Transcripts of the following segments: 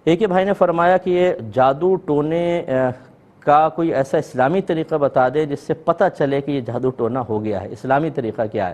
ایک بھائی نے فرمایا کہ یہ جادو ٹونے کا کوئی ایسا اسلامی طریقہ بتا دے جس سے پتہ چلے کہ یہ جادو ٹونا ہو گیا ہے، اسلامی طریقہ کیا ہے؟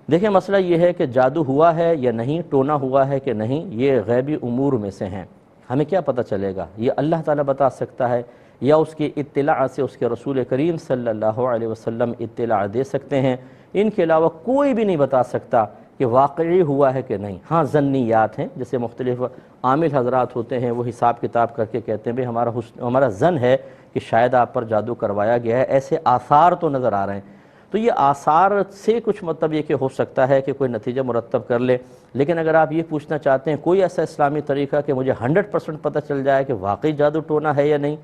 دیکھیں مسئلہ یہ ہے کہ جادو ہوا ہے یا نہیں، ٹونا ہوا ہے کہ نہیں، یہ غیبی امور میں سے ہیں، ہمیں کیا پتہ چلے گا؟ یہ اللہ تعالیٰ بتا سکتا ہے یا اس کی اطلاع سے اس کے رسول کریم صلی اللہ علیہ وسلم اطلاع دے سکتے ہیں، ان کے علاوہ کوئی بھی نہیں بتا سکتا کہ واقعی ہوا ہے کہ نہیں۔ ہاں ظنیات ہیں، جیسے مختلف عامل حضرات ہوتے ہیں، وہ حساب کتاب کر کے کہتے ہیں بھئی ہمارا ظن ہے کہ شاید آپ پر جادو کروایا گیا ہے، ایسے آثار تو نظر آ رہے ہیں۔ تو یہ آثار سے کچھ مطلب یہ کہ ہو سکتا ہے کہ کوئی نتیجہ مرتب کر لے، لیکن اگر آپ یہ پوچھنا چاہتے ہیں کوئی ایسا اسلامی طریقہ کہ مجھے 100% پتہ چل جائے کہ واقعی جادو ٹونا ہے یا نہیں،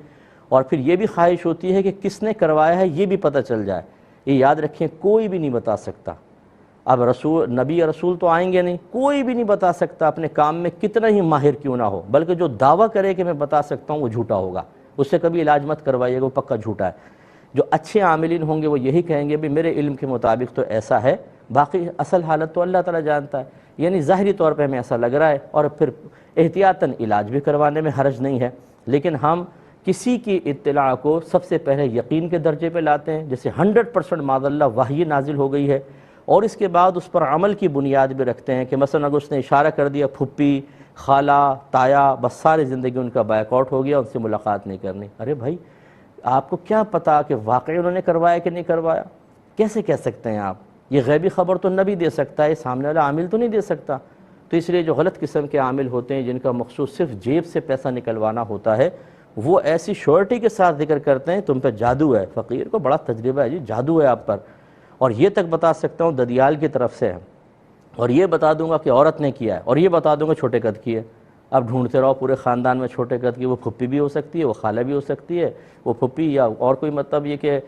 اور پھر یہ بھی خواہش ہوتی ہے کہ کس نے کروایا ہے یہ بھی پتہ چل جائے، یہ یاد رکھیں کوئی بھی نہیں بتا سکتا۔ اب نبی رسول تو آئیں گے نہیں، کوئی بھی نہیں بتا سکتا اپنے کام میں کتنا ہی ماہر کیوں نہ ہو، بلکہ جو دعویٰ کرے کہ میں بتا سکتا ہوں وہ جھوٹا ہوگا، اس سے کبھی علاج مت کروائیے گا، وہ پکا جھوٹا ہے۔ جو اچھے عاملین ہوں گے وہ یہی کہیں گے بھی میرے علم کے مطابق تو ایسا ہے، باقی اصل حالت تو اللہ تعالیٰ جانتا ہے، یعنی ظاہری طور پہ ہمیں ایسا لگ رہا ہے، اور پھر احتیاطاً علاج بھی کروانے میں حرج نہیں ہے، لیکن ہم کسی کی اطلاع کو سب سے پہلے یقین کے درجے پہ لاتے ہیں، جیسے 100% معاذ اللہ وحی نازل ہو گئی ہے، اور اس کے بعد اس پر عمل کی بنیاد بھی رکھتے ہیں کہ مثلا اگر اس نے اشارہ کر دیا پھپھی، خالہ، تایا، بس ساری زندگی ان کا بیک آؤٹ ہو گیا، ان سے ملاقات نہیں کرنی۔ ارے بھائی آپ کو کیا پتا کہ واقعی انہوں نے کروایا کہ نہیں کروایا؟ کیسے کہہ سکتے ہیں آپ؟ یہ غیبی خبر تو نبی دے سکتا ہے، سامنے والا عامل تو نہیں دے سکتا۔ تو اس لیے جو غلط قسم کے عامل ہوتے ہیں جن کا مقصود صرف جیب سے پیسہ نکلوانا ہوتا ہے، وہ ایسی شورٹی کے ساتھ ذکر کرتے ہیں تم پہ جادو ہے، فقیر کو بڑا تجربہ ہے جی، جادو ہے آپ پر، اور یہ تک بتا سکتا ہوں ددیال کی طرف سے ہے، اور یہ بتا دوں گا کہ عورت نے کیا ہے، اور یہ بتا دوں گا چھوٹے قد کی ہے۔ اب ڈھونڈتے رہو پورے خاندان میں چھوٹے قد کی، وہ پھپھی بھی ہو سکتی ہے، وہ خالہ بھی ہو سکتی ہے، وہ پھپھی یا اور کوئی مطلب یہ کہ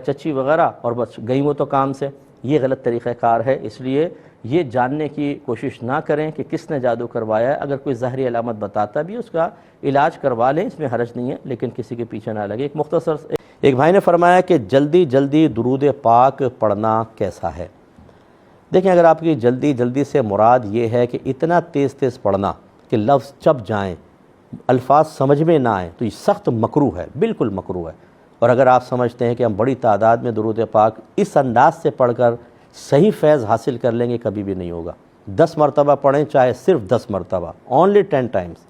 چچی وغیرہ، اور بس گئی وہ تو کام سے۔ یہ غلط طریقہ کار ہے، اس لیے یہ جاننے کی کوشش نہ کریں کہ کس نے جادو کروایا ہے۔ اگر کوئی ظاہری علامت بتاتا بھی اس کا علاج کروا لیں، اس میں حرج نہیں ہے، لیکن کسی کے پیچھے نہ لگے۔ ایک مختصر ایک بھائی نے فرمایا کہ جلدی جلدی درود پاک پڑھنا کیسا ہے؟ دیکھیں اگر آپ کی جلدی جلدی سے مراد یہ ہے کہ اتنا تیز تیز پڑھنا کہ لفظ چپ جائیں، الفاظ سمجھ میں نہ آئیں، تو یہ سخت مکروہ ہے، بالکل مکروہ ہے۔ اور اگر آپ سمجھتے ہیں کہ ہم بڑی تعداد میں درود پاک اس انداز سے پڑھ کر صحیح فیض حاصل کر لیں گے، کبھی بھی نہیں ہوگا۔ 10 مرتبہ پڑھیں، چاہے صرف 10 مرتبہ، only 10 times،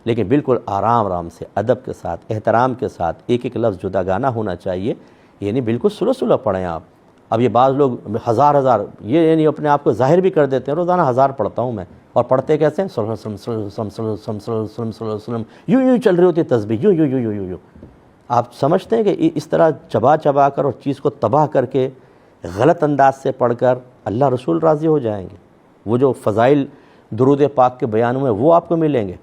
لیکن بالکل آرام سے، ادب کے ساتھ، احترام کے ساتھ، ایک ایک لفظ جداگانہ ہونا چاہیے، یعنی بالکل سلو پڑھیں آپ۔ اب یہ بعض لوگ ہزار یہ یعنی اپنے آپ کو ظاہر بھی کر دیتے ہیں، روزانہ 1000 پڑھتا ہوں میں، اور پڑھتے کیسے ہیں؟ صلی اللہ علیہ وسلم، یوں چل رہی ہوتی ہے تسبیح، یوں۔ آپ سمجھتے ہیں کہ اس طرح چبا کر اور چیز کو تباہ کر کے غلط انداز سے پڑھ کر اللہ رسول راضی ہو جائیں گے؟ وہ جو فضائل درود پاک کے بیانوں میں وہ آپ کو ملیں گے؟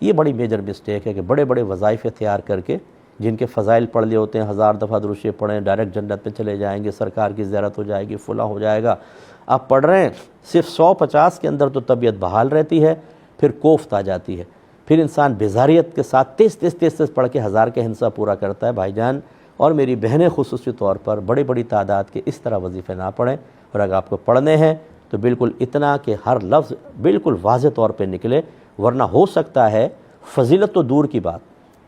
یہ بڑی میجر مسٹیک ہے کہ بڑے بڑے وظائف اختیار کر کے جن کے فضائل پڑھ لیے ہوتے ہیں، 1000 دفعہ درود شریف پڑھیں، ڈائریکٹ جنت میں چلے جائیں گے، سرکار کی زیارت ہو جائے گی، فلاں ہو جائے گا۔ آپ پڑھ رہے ہیں، صرف 150 کے اندر تو طبیعت بحال رہتی ہے، پھر کوفت آ جاتی ہے، پھر انسان بیزاریت کے ساتھ تیز پڑھ کے 1000 کا ہنسا پورا کرتا ہے۔ بھائی جان اور میری بہنیں خصوصی طور پر بڑی تعداد کے اس طرح وظیفے نہ پڑھیں، اور اگر آپ کو پڑھنے ہیں تو بالکل اتنا کہ ہر لفظ بالکل واضح طور پہ نکلے، ورنہ ہو سکتا ہے فضیلت تو دور کی بات،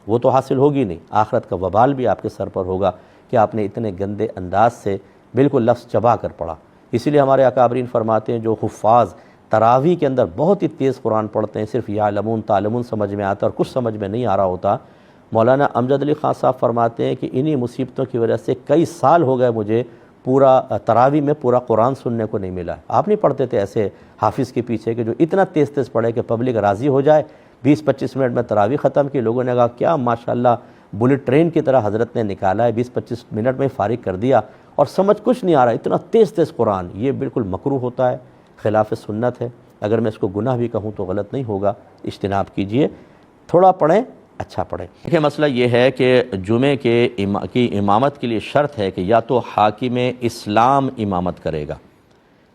وہ تو حاصل ہوگی نہیں، آخرت کا وبال بھی آپ کے سر پر ہوگا کہ آپ نے اتنے گندے انداز سے بالکل لفظ چبا کر پڑھا۔ اسی لیے ہمارے اکابرین فرماتے ہیں جو حفاظ تراویح کے اندر بہت ہی تیز قرآن پڑھتے ہیں، صرف یعلمون تعلمون سمجھ میں آتا اور کچھ سمجھ میں نہیں آ رہا ہوتا، مولانا امجد علی خان صاحب فرماتے ہیں کہ انہی مصیبتوں کی وجہ سے کئی سال ہو گئے مجھے پورا تراویح میں پورا قرآن سننے کو نہیں ملا۔ آپ نہیں پڑھتے تھے ایسے حافظ کے پیچھے کہ جو اتنا تیز پڑھے کہ پبلک راضی ہو جائے؟ 20-25 منٹ میں تراویح ختم کی، لوگوں نے کہا کیا ماشاءاللہ بلٹ ٹرین کی طرح حضرت نے نکالا ہے، 20-25 منٹ میں فارغ کر دیا، اور سمجھ کچھ نہیں آ رہا، اتنا تیز قرآن۔ یہ بالکل مکروہ ہوتا ہے، خلاف سنت ہے۔ اگر میں اس کو گناہ بھی کہوں تو غلط نہیں ہوگا، اجتناب کیجئے، تھوڑا پڑھیں، اچھا پڑھیں۔ دیکھیں مسئلہ یہ ہے کہ جمعے کی امامت کے لیے شرط ہے کہ یا تو حاکم اسلام امامت کرے گا،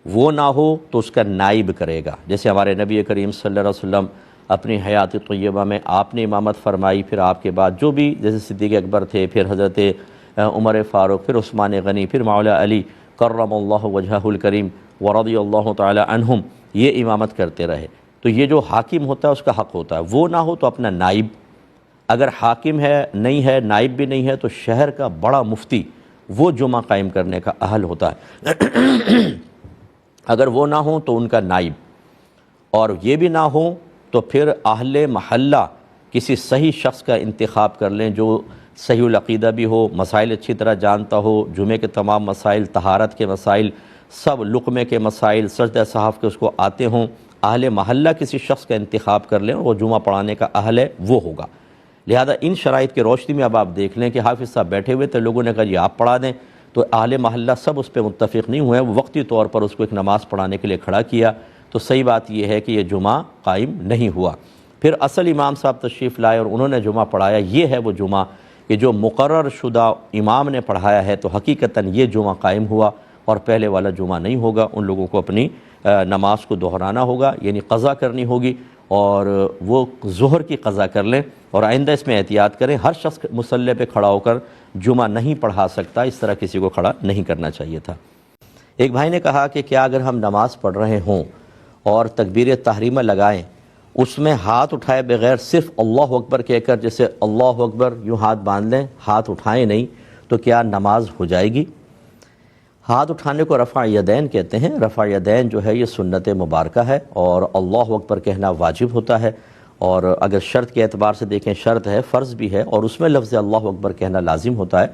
وہ نہ ہو تو اس کا نائب کرے گا۔ جیسے ہمارے نبی کریم صلی اللہ علیہ وسلم اپنی حیات طیبہ میں آپ نے امامت فرمائی، پھر آپ کے بعد جو بھی جیسے صدیق اکبر تھے، پھر حضرت عمر فاروق، پھر عثمان غنی، پھر مولا علی کرم اللہ وجہہ الکریم ورضی اللہ تعالی عنہم، یہ امامت کرتے رہے۔ تو یہ جو حاکم ہوتا ہے اس کا حق ہوتا ہے، وہ نہ ہو تو اپنا نائب، اگر حاکم ہے نہیں ہے، نائب بھی نہیں ہے، تو شہر کا بڑا مفتی وہ جمعہ قائم کرنے کا اہل ہوتا ہے اگر وہ نہ ہوں تو ان کا نائب، اور یہ بھی نہ ہوں تو پھر اہل محلہ کسی صحیح شخص کا انتخاب کر لیں جو صحیح العقیدہ بھی ہو، مسائل اچھی طرح جانتا ہو، جمعے کے تمام مسائل، طہارت کے مسائل، سب لقمے کے مسائل، سجدہ صحاف کے اس کو آتے ہوں، اہل محلہ کسی شخص کا انتخاب کر لیں اور وہ جمعہ پڑھانے کا اہل ہے وہ ہوگا۔ لہذا ان شرائط کی روشنی میں اب آپ دیکھ لیں کہ حافظ صاحب بیٹھے ہوئے تھے، لوگوں نے کہا یہ آپ پڑھا دیں، تو اہل محلہ سب اس پہ متفق نہیں ہوئے، وہ وقتی طور پر اس کو ایک نماز پڑھانے کے لیے کھڑا کیا، تو صحیح بات یہ ہے کہ یہ جمعہ قائم نہیں ہوا۔ پھر اصل امام صاحب تشریف لائے اور انہوں نے جمعہ پڑھایا، یہ ہے وہ جمعہ کہ جو مقرر شدہ امام نے پڑھایا ہے، تو حقیقتاً یہ جمعہ قائم ہوا اور پہلے والا جمعہ نہیں ہوگا، ان لوگوں کو اپنی نماز کو دہرانا ہوگا، یعنی قضا کرنی ہوگی، اور وہ ظہر کی قضا کر لیں، اور آئندہ اس میں احتیاط کریں، ہر شخص مصلی پہ کھڑا ہو کر جمعہ نہیں پڑھا سکتا، اس طرح کسی کو کھڑا نہیں کرنا چاہیے تھا۔ ایک بھائی نے کہا کہ کیا اگر ہم نماز پڑھ رہے ہوں اور تکبیر تحریمہ لگائیں، اس میں ہاتھ اٹھائے بغیر صرف اللہ اکبر کہہ کر، جیسے اللہ اکبر یوں ہاتھ باندھ لیں، ہاتھ اٹھائیں نہیں، تو کیا نماز ہو جائے گی؟ ہاتھ اٹھانے کو رفع یدین کہتے ہیں، رفع یدین جو ہے یہ سنت مبارکہ ہے، اور اللہ اکبر کہنا واجب ہوتا ہے، اور اگر شرط کے اعتبار سے دیکھیں شرط ہے، فرض بھی ہے، اور اس میں لفظ اللہ اکبر کہنا لازم ہوتا ہے،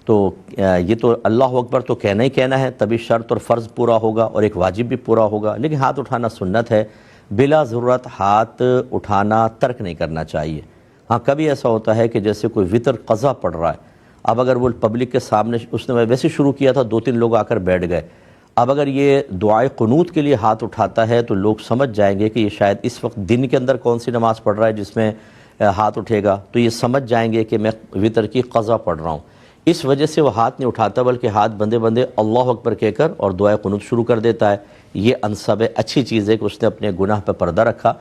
تو یہ تو اللہ اکبر تو کہنا ہی کہنا ہے، تبھی شرط اور فرض پورا ہوگا اور ایک واجب بھی پورا ہوگا، لیکن ہاتھ اٹھانا سنت ہے، بلا ضرورت ہاتھ اٹھانا ترک نہیں کرنا چاہیے۔ ہاں کبھی ایسا ہوتا ہے کہ جیسے کوئی وطر قضا پڑھ رہا ہے، اب اگر وہ پبلک کے سامنے، اس نے ویسے شروع کیا تھا، 2-3 لوگ آ کر بیٹھ گئے، اب اگر یہ دعائے قنوت کے لیے ہاتھ اٹھاتا ہے تو لوگ سمجھ جائیں گے کہ یہ شاید اس وقت دن کے اندر کون سی نماز پڑھ رہا ہے جس میں ہاتھ اٹھے گا، تو یہ سمجھ جائیں گے کہ میں وطر کی قضا پڑھ رہا ہوں، اس وجہ سے وہ ہاتھ نہیں اٹھاتا، بلکہ ہاتھ بندے بندے اللہ اکبر کہہ کر اور دعائے قنوت شروع کر دیتا ہے۔ یہ انصب ہے، اچھی چیز ہے کہ اس نے اپنے گناہ پہ پردہ رکھا،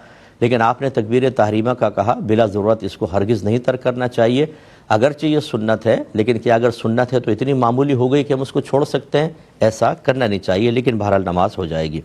لیکن آپ نے تکبیر تحریمہ کا کہا، بلا ضرورت اس کو ہرگز نہیں ترک کرنا چاہیے، اگرچہ یہ سنت ہے، لیکن کیا اگر سنت ہے تو اتنی معمولی ہو گئی کہ ہم اس کو چھوڑ سکتے ہیں؟ ایسا کرنا نہیں چاہیے، لیکن بہرحال نماز ہو جائے گی۔